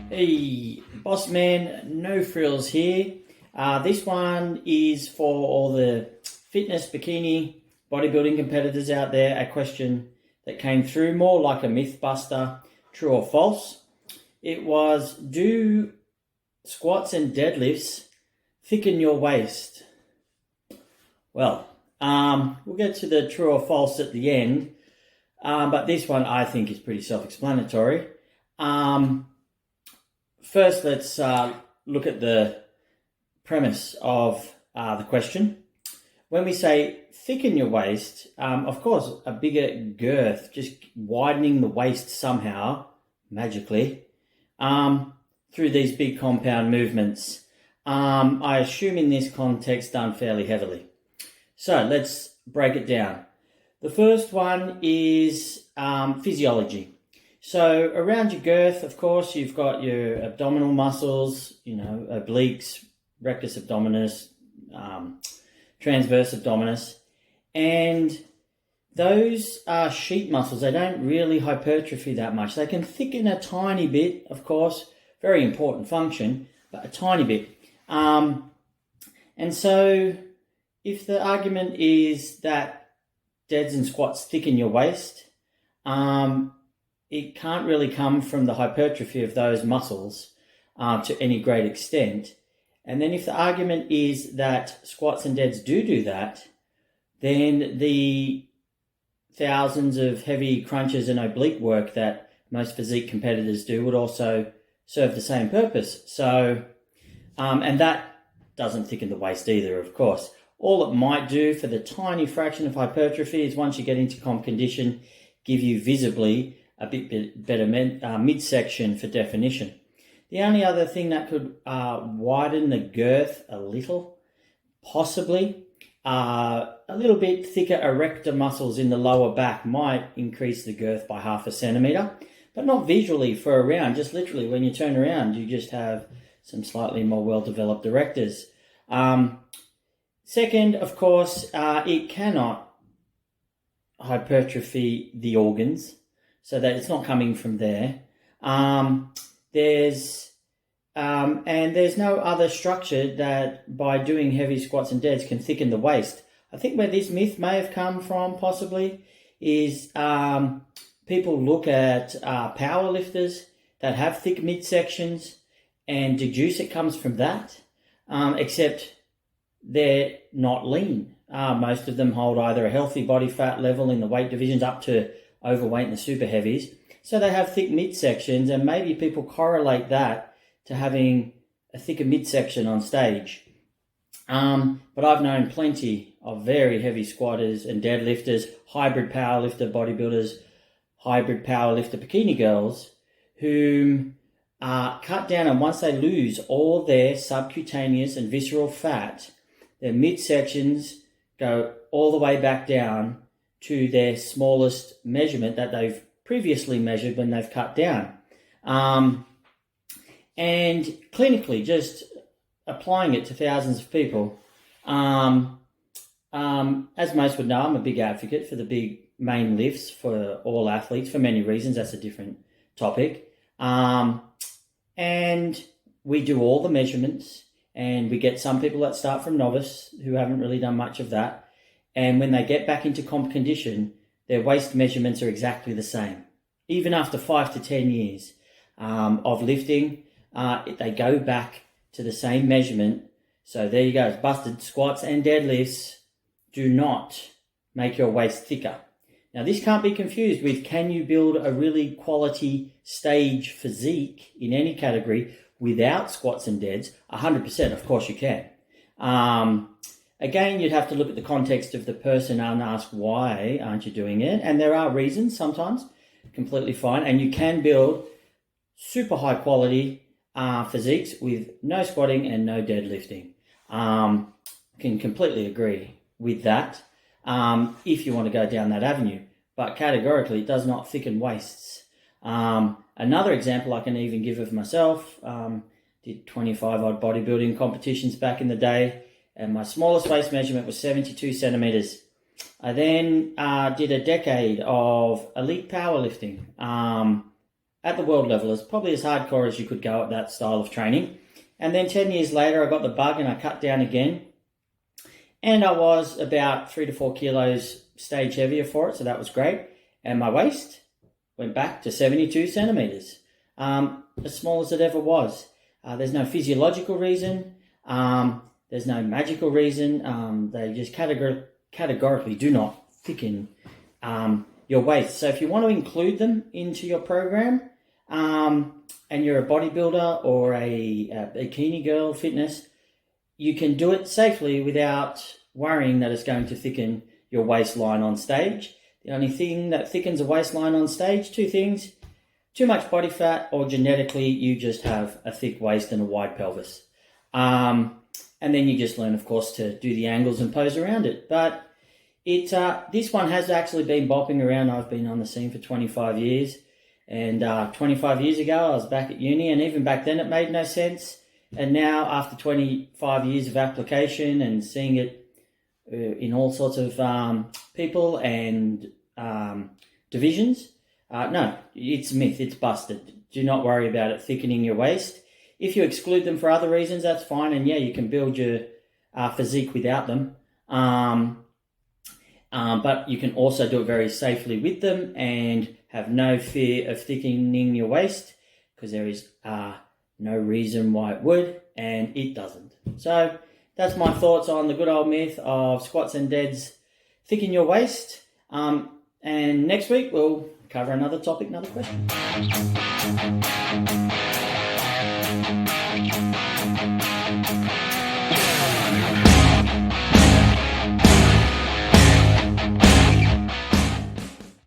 Hey, boss man, no frills here. This one is for all the fitness, bikini, bodybuilding competitors out there. A question that came through, more like a myth buster, true or false. It was, do squats and deadlifts thicken your waist? Well, we'll get to the true or false at the end, but this one I think is pretty self-explanatory. First, let's look at the premise of the question. When we say thicken your waist, of course, a bigger girth, just widening the waist somehow, magically, through these big compound movements, I assume in this context done fairly heavily. So let's break it down. The first one is physiology. So around your girth, of course, you've got your abdominal muscles, obliques, rectus abdominis, transverse abdominis, and those are sheet muscles. They don't really hypertrophy that much. They can thicken a tiny bit, of course, very important function, but a tiny bit. And so if the argument is that deads and squats thicken your waist, it can't really come from the hypertrophy of those muscles to any great extent. And then if the argument is that squats and deads do that, then the thousands of heavy crunches and oblique work that most physique competitors do would also serve the same purpose. So, and that doesn't thicken the waist either, of course. All it might do for the tiny fraction of hypertrophy is, once you get into comp condition, give you visibly a bit better midsection for definition. The only other thing that could widen the girth a little, possibly, a little bit thicker erector muscles in the lower back might increase the girth by 0.5 centimetre, but not visually for a round. Just literally, when you turn around, you just have some slightly more well-developed erectors. Second, of course, it cannot hypertrophy the organs, so that it's not coming from there. There's no other structure that, by doing heavy squats and deads, can thicken the waist. I think where this myth may have come from, possibly, is people look at power lifters that have thick midsections and deduce it comes from that, except they're not lean. Most of them hold either a healthy body fat level in the weight divisions up to overweight and the super heavies. So they have thick midsections, and maybe people correlate that to having a thicker midsection on stage. But I've known plenty of very heavy squatters and deadlifters, hybrid powerlifter bodybuilders, hybrid powerlifter bikini girls, who cut down, and once they lose all their subcutaneous and visceral fat, their midsections go all the way back down to their smallest measurement that they've previously measured when they've cut down. And clinically, just applying it to thousands of people, as most would know, I'm a big advocate for the big main lifts for all athletes for many reasons. That's a different topic. And we do all the measurements, and we get some people that start from novice who haven't really done much of that. And when they get back into comp condition, their waist measurements are exactly the same. Even after 5 to 10 years of lifting, they go back to the same measurement. So there you go, it's busted. Squats and deadlifts do not make your waist thicker. Now, this can't be confused with, can you build a really quality stage physique in any category without squats and deads? 100%, of course you can. Again, you'd have to look at the context of the person and ask, why aren't you doing it? And there are reasons sometimes, completely fine. And you can build super high quality physiques with no squatting and no deadlifting. Can completely agree with that if you want to go down that avenue. But categorically, it does not thicken waists. Another example I can even give of myself, did 25 odd bodybuilding competitions back in the day. and my smallest waist measurement was 72 centimeters. I then did a decade of elite powerlifting at the world level. It's probably as hardcore as you could go at that style of training. And then 10 years later, I got the bug and I cut down again. And I was about 3 to 4 kilos stage heavier for it, so that was great. And my waist went back to 72 centimeters, as small as it ever was. There's no physiological reason. There's no magical reason. They just categorically do not thicken your waist. So if you want to include them into your program, and you're a bodybuilder or a bikini girl fitness, you can do it safely without worrying that it's going to thicken your waistline on stage. The only thing that thickens a waistline on stage, 2 things: too much body fat, or genetically you just have a thick waist and a wide pelvis. And then you just learn, of course, to do the angles and pose around it. But this one has actually been bopping around. I've been on the scene for 25 years. And 25 years ago, I was back at uni, and even back then it made no sense. And now, after 25 years of application and seeing it in all sorts of people and divisions, no, it's a myth, it's busted. Do not worry about it thickening your waist. If you exclude them for other reasons, that's fine. And yeah, you can build your physique without them. But you can also do it very safely with them and have no fear of thickening your waist, because there is no reason why it would, and it doesn't. So that's my thoughts on the good old myth of squats and deads thicken your waist. And next week we'll cover another topic, another question.